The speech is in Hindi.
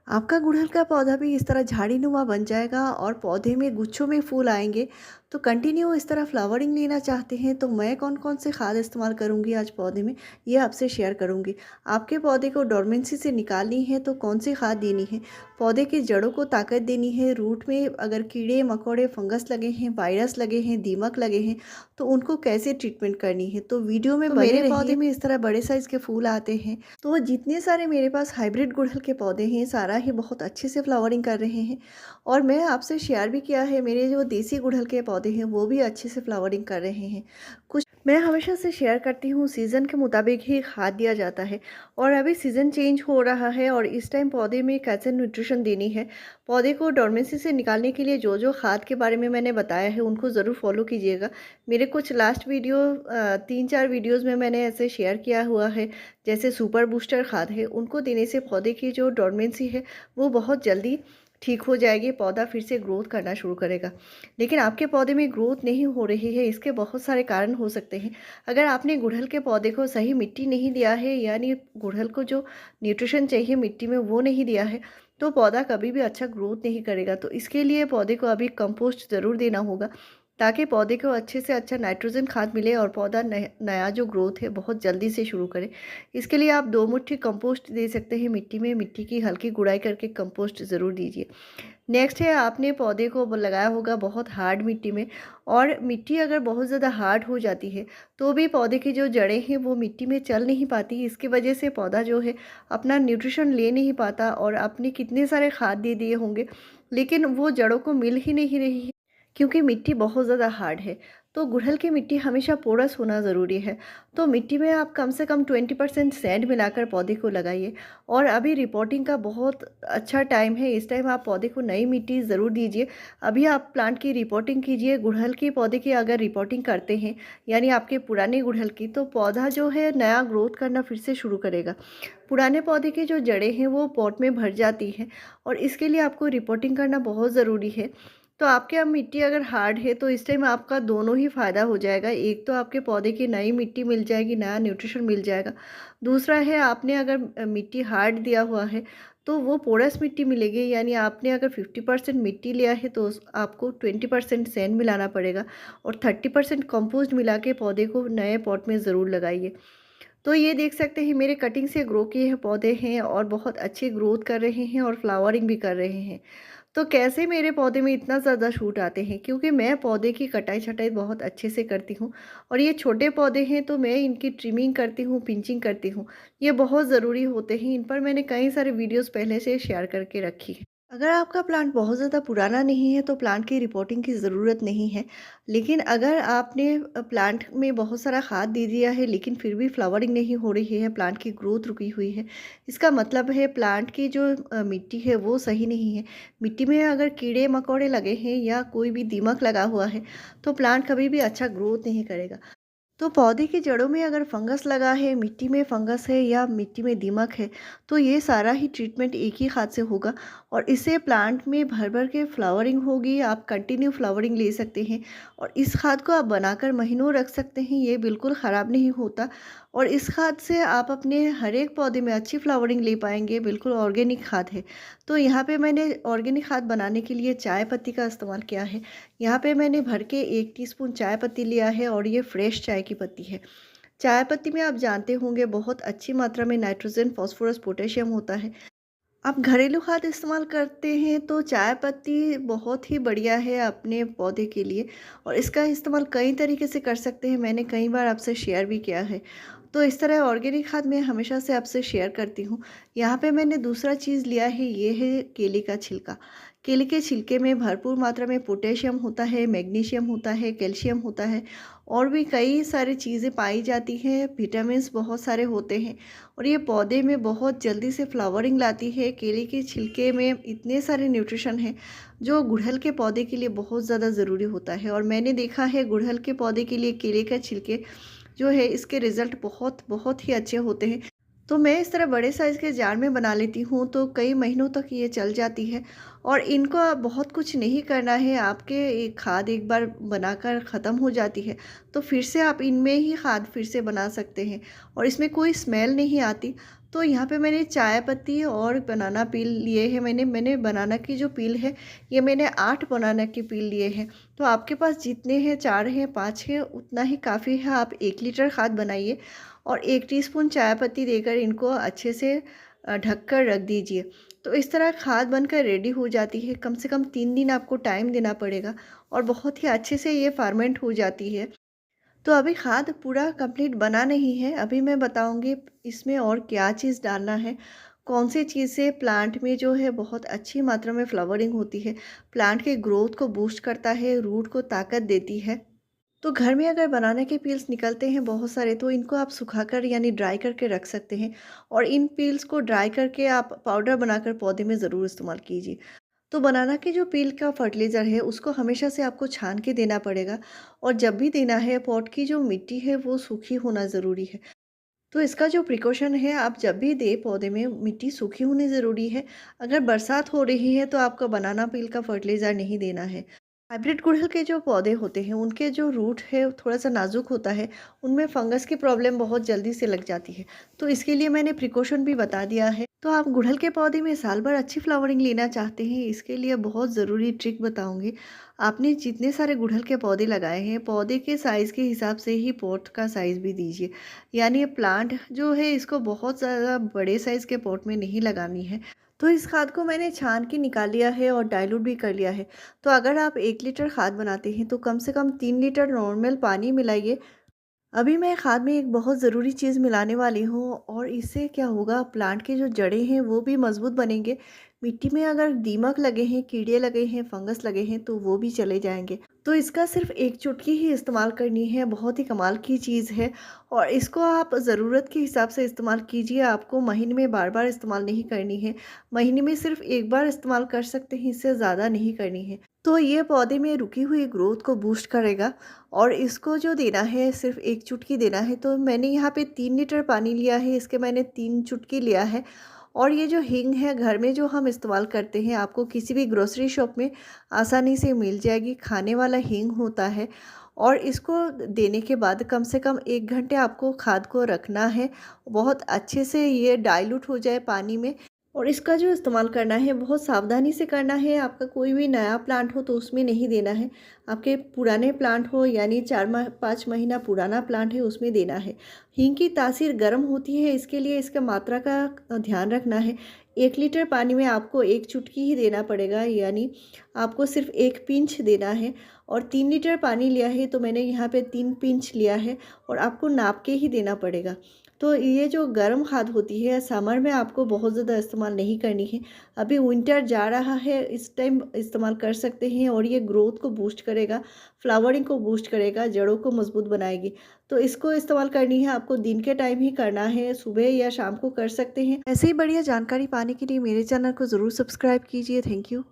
आपका गुड़हल का पौधा भी इस तरह झाड़ीनुमा बन जाएगा और पौधे में गुच्छों में फूल आएंगे। तो कंटिन्यू इस तरह फ्लावरिंग लेना चाहते हैं तो मैं कौन कौन से खाद इस्तेमाल करूंगी आज पौधे में, ये आपसे शेयर करूंगी। आपके पौधे को डोरमेंसी से निकालनी है तो कौन सी खाद देनी है, पौधे की जड़ों को ताकत देनी है, रूट में अगर कीड़े मकोड़े फंगस लगे हैं, वायरस लगे हैं, दीमक लगे हैं तो उनको कैसे ट्रीटमेंट करनी है। तो वीडियो में बने मेरे पौधे में इस तरह बड़े साइज़ के फूल आते हैं। तो जितने सारे मेरे पास हाइब्रिड गुड़हल के पौधे हैं सारा ही बहुत अच्छे से फ्लावरिंग कर रहे हैं। और मैं आपसे शेयर भी किया है मेरे जो देसी गुड़हल के पौधे हैं वो भी अच्छे से फ्लावरिंग कर रहे हैं। कुछ मैं हमेशा से शेयर करती हूँ, सीज़न के मुताबिक ही खाद दिया जाता है। और अभी सीज़न चेंज हो रहा है और इस टाइम पौधे में कैसे न्यूट्रिशन देनी है, पौधे को डोरमेंसी से निकालने के लिए जो जो खाद के बारे में मैंने बताया है उनको ज़रूर फॉलो कीजिएगा। मेरे कुछ लास्ट वीडियो 3-4 वीडियोज़ में मैंने ऐसे शेयर किया हुआ है। जैसे सुपर बूस्टर खाद है, उनको देने से पौधे की जो डोरमेंसी है वो बहुत जल्दी ठीक हो जाएगी, पौधा फिर से ग्रोथ करना शुरू करेगा। लेकिन आपके पौधे में ग्रोथ नहीं हो रही है, इसके बहुत सारे कारण हो सकते हैं। अगर आपने गुड़हल के पौधे को सही मिट्टी नहीं दिया है, यानी गुड़हल को जो न्यूट्रिशन चाहिए मिट्टी में वो नहीं दिया है, तो पौधा कभी भी अच्छा ग्रोथ नहीं करेगा। तो इसके लिए पौधे को अभी कंपोस्ट ज़रूर देना होगा, ताकि पौधे को अच्छे से अच्छा नाइट्रोजन खाद मिले और पौधा नया जो ग्रोथ है बहुत जल्दी से शुरू करे। इसके लिए आप 2 मुट्ठी कंपोस्ट दे सकते हैं मिट्टी में, मिट्टी की हल्की गुड़ाई करके कंपोस्ट ज़रूर दीजिए। नेक्स्ट है, आपने पौधे को लगाया होगा बहुत हार्ड मिट्टी में, और मिट्टी अगर बहुत ज़्यादा हार्ड हो जाती है तो भी पौधे की जो जड़ें हैं वो मिट्टी में चल नहीं पाती। इसकी वजह से पौधा जो है अपना न्यूट्रिशन ले नहीं पाता, और आपने कितने सारे खाद दे दिए होंगे लेकिन वो जड़ों को मिल ही नहीं रही है, क्योंकि मिट्टी बहुत ज़्यादा हार्ड है। तो गुड़हल की मिट्टी हमेशा पोरस होना ज़रूरी है। तो मिट्टी में आप कम से कम 20% सैंड मिलाकर पौधे को लगाइए। और अभी रिपोर्टिंग का बहुत अच्छा टाइम है, इस टाइम आप पौधे को नई मिट्टी ज़रूर दीजिए। अभी आप प्लांट की रिपोर्टिंग कीजिए। गुड़हल के पौधे की अगर रिपोर्टिंग करते हैं, यानी आपके पुराने गुड़हल की, तो पौधा जो है नया ग्रोथ करना फिर से शुरू करेगा। पुराने पौधे की जो जड़ें हैं वो पॉट में भर जाती हैं, और इसके लिए आपको रिपोर्टिंग करना बहुत ज़रूरी है। तो आपके अब मिट्टी अगर हार्ड है तो इस टाइम आपका दोनों ही फ़ायदा हो जाएगा। एक तो आपके पौधे की नई मिट्टी मिल जाएगी, नया न्यूट्रिशन मिल जाएगा। दूसरा है, आपने अगर मिट्टी हार्ड दिया हुआ है तो वो पोरस मिट्टी मिलेगी, यानी आपने अगर 50% मिट्टी लिया है तो आपको 20% सैंड मिलाना पड़ेगा, और 30% कंपोस्ट मिला के पौधे को नए पॉट में ज़रूर लगाइए। तो ये देख सकते हैं मेरे कटिंग से ग्रो किए हैं पौधे हैं और बहुत अच्छे ग्रोथ कर रहे हैं और फ्लावरिंग भी कर रहे हैं। तो कैसे मेरे पौधे में इतना ज़्यादा शूट आते हैं, क्योंकि मैं पौधे की कटाई छटाई बहुत अच्छे से करती हूँ। और ये छोटे पौधे हैं तो मैं इनकी ट्रिमिंग करती हूँ, पिंचिंग करती हूँ। ये बहुत ज़रूरी होते हैं, इन पर मैंने कई सारे वीडियोस पहले से शेयर करके रखी है। अगर आपका प्लांट बहुत ज़्यादा पुराना नहीं है तो प्लांट की रिपोर्टिंग की ज़रूरत नहीं है। लेकिन अगर आपने प्लांट में बहुत सारा खाद दे दिया है लेकिन फिर भी फ्लावरिंग नहीं हो रही है, प्लांट की ग्रोथ रुकी हुई है, इसका मतलब है प्लांट की जो मिट्टी है वो सही नहीं है। मिट्टी में अगर कीड़े मकोड़े लगे हैं या कोई भी दीमक लगा हुआ है तो प्लांट कभी भी अच्छा ग्रोथ नहीं करेगा। तो पौधे की जड़ों में अगर फंगस लगा है, मिट्टी में फंगस है या मिट्टी में दीमक है, तो ये सारा ही ट्रीटमेंट एक ही खाद से होगा, और इससे प्लांट में भर भर के फ्लावरिंग होगी। आप कंटिन्यू फ्लावरिंग ले सकते हैं, और इस खाद को आप बनाकर महीनों रख सकते हैं, ये बिल्कुल ख़राब नहीं होता। और इस खाद से आप अपने हर एक पौधे में अच्छी फ्लावरिंग ले पाएंगे। बिल्कुल ऑर्गेनिक खाद है। तो यहाँ पे मैंने ऑर्गेनिक खाद बनाने के लिए चाय पत्ती का इस्तेमाल किया है। यहाँ पे मैंने भर के 1 टीस्पून चाय पत्ती लिया है, और ये फ्रेश चाय की पत्ती है। चाय पत्ती में आप जानते होंगे बहुत अच्छी मात्रा में नाइट्रोजन, फास्फोरस, पोटेशियम होता है। आप घरेलू खाद इस्तेमाल करते हैं तो चाय पत्ती बहुत ही बढ़िया है अपने पौधे के लिए, और इसका इस्तेमाल कई तरीके से कर सकते हैं। मैंने कई बार आपसे शेयर भी किया है। तो इस तरह ऑर्गेनिक खाद मैं हमेशा से आपसे शेयर करती हूँ। यहाँ पे मैंने दूसरा चीज़ लिया है, ये है केले का छिलका। केले के छिलके में भरपूर मात्रा में पोटेशियम होता है, मैग्नीशियम होता है, कैल्शियम होता है, और भी कई सारी चीज़ें पाई जाती हैं। विटामिन्स बहुत सारे होते हैं, और ये पौधे में बहुत जल्दी से फ्लावरिंग लाती है। केले के छिलके में इतने सारे न्यूट्रिशन हैं जो गुड़हल के पौधे के लिए बहुत ज़्यादा ज़रूरी होता है। और मैंने देखा है गुड़हल के पौधे के लिए केले का छिलके जो है इसके रिज़ल्ट बहुत बहुत ही अच्छे होते हैं। तो मैं इस तरह बड़े साइज़ के जार में बना लेती हूँ तो कई महीनों तक ये चल जाती है। और इनको अब बहुत कुछ नहीं करना है, आपके एक खाद एक बार बनाकर ख़त्म हो जाती है तो फिर से आप इनमें ही खाद फिर से बना सकते हैं, और इसमें कोई स्मेल नहीं आती। तो यहाँ पे मैंने चाय पत्ती और बनाना पील लिए हैं। मैंने बनाना की जो पील है, ये मैंने 8 बनाना की पील लिए हैं। तो आपके पास जितने हैं, 4 हैं, 5 हैं, उतना ही काफ़ी है। आप 1 लीटर खाद बनाइए और 1 टीस्पून चाय पत्ती देकर इनको अच्छे से ढक कर रख दीजिए। तो इस तरह खाद बनकर रेडी हो जाती है। कम से कम 3 दिन आपको टाइम देना पड़ेगा और बहुत ही अच्छे से ये फर्मेंट हो जाती है। तो अभी खाद पूरा कंप्लीट बना नहीं है। अभी मैं बताऊंगी इसमें और क्या चीज़ डालना है, कौन सी चीज़ से प्लांट में जो है बहुत अच्छी मात्रा में फ्लावरिंग होती है, प्लांट के ग्रोथ को बूस्ट करता है, रूट को ताकत देती है। तो घर में अगर बनाने के पील्स निकलते हैं बहुत सारे, तो इनको आप सुखाकर यानी ड्राई करके रख सकते हैं और इन पील्स को ड्राई करके आप पाउडर बनाकर पौधे में ज़रूर इस्तेमाल कीजिए। तो बनाना की जो पील का फर्टिलाइज़र है उसको हमेशा से आपको छान के देना पड़ेगा और जब भी देना है पॉट की जो मिट्टी है वो सूखी होना ज़रूरी है। तो इसका जो प्रिकॉशन है, आप जब भी दें पौधे में मिट्टी सूखी होनी ज़रूरी है। अगर बरसात हो रही है तो आपका बनाना पील का फर्टिलाइज़र नहीं देना है। हाइब्रिड गुड़हल के जो पौधे होते हैं उनके जो रूट है थोड़ा सा नाजुक होता है, उनमें फंगस की प्रॉब्लम बहुत जल्दी से लग जाती है। तो इसके लिए मैंने प्रिकॉशन भी बता दिया है। तो आप गुड़हल के पौधे में साल भर अच्छी फ्लावरिंग लेना चाहते हैं, इसके लिए बहुत ज़रूरी ट्रिक बताऊंगी। आपने जितने सारे गुड़हल के पौधे लगाए हैं, पौधे के साइज़ के हिसाब से ही पॉट का साइज़ भी दीजिए। यानी ये प्लांट जो है इसको बहुत ज़्यादा बड़े साइज़ के पॉट में नहीं लगानी है। तो इस खाद को मैंने छान के निकाल लिया है और डाइल्यूट भी कर लिया है। तो अगर आप 1 लीटर खाद बनाते हैं तो कम से कम 3 लीटर नॉर्मल पानी मिलाइए। अभी मैं खाद में एक बहुत ज़रूरी चीज़ मिलाने वाली हूँ और इससे क्या होगा, प्लांट की जो जड़ें हैं वो भी मज़बूत बनेंगे। मिट्टी में अगर दीमक लगे हैं, कीड़े लगे हैं, फंगस लगे हैं तो वो भी चले जाएंगे। तो इसका सिर्फ एक चुटकी ही इस्तेमाल करनी है, बहुत ही कमाल की चीज़ है और इसको आप ज़रूरत के हिसाब से इस्तेमाल कीजिए। आपको महीने में बार बार इस्तेमाल नहीं करनी है, महीने में सिर्फ एक बार इस्तेमाल कर सकते हैं, इससे ज़्यादा नहीं करनी है। तो ये पौधे में रुकी हुई ग्रोथ को बूस्ट करेगा और इसको जो देना है सिर्फ एक चुटकी देना है। तो मैंने यहाँ पे 3 लीटर पानी लिया है, इसके मैंने 3 चुटकी लिया है। और ये जो हींग है घर में जो हम इस्तेमाल करते हैं, आपको किसी भी ग्रोसरी शॉप में आसानी से मिल जाएगी। खाने वाला हींग होता है और इसको देने के बाद कम से कम 1 घंटे आपको खाद को रखना है, बहुत अच्छे से ये डाइल्यूट हो जाए पानी में। और इसका जो इस्तेमाल करना है बहुत सावधानी से करना है। आपका कोई भी नया प्लांट हो तो उसमें नहीं देना है, आपके पुराने प्लांट हो यानी 4 5 महीना पुराना प्लांट है उसमें देना है। हींग की तासीर गर्म होती है, इसके लिए इसका मात्रा का ध्यान रखना है। 1 लीटर पानी में आपको 1 चुटकी ही देना पड़ेगा, यानी आपको सिर्फ 1 पिंच देना है। और 3 लीटर पानी लिया है तो मैंने यहाँ पे 3 पिंच लिया है और आपको नाप के ही देना पड़ेगा। तो ये जो गर्म खाद होती है समर में आपको बहुत ज़्यादा इस्तेमाल नहीं करनी है। अभी विंटर जा रहा है, इस टाइम इस्तेमाल कर सकते हैं और ये ग्रोथ को बूस्ट करेगा, फ्लावरिंग को बूस्ट करेगा, जड़ों को मजबूत बनाएगी। तो इसको इस्तेमाल करनी है आपको दिन के टाइम ही करना है, सुबह या शाम को कर सकते हैं। ऐसे ही बढ़िया जानकारी पाने के लिए मेरे चैनल को ज़रूर सब्सक्राइब कीजिए। Thank you.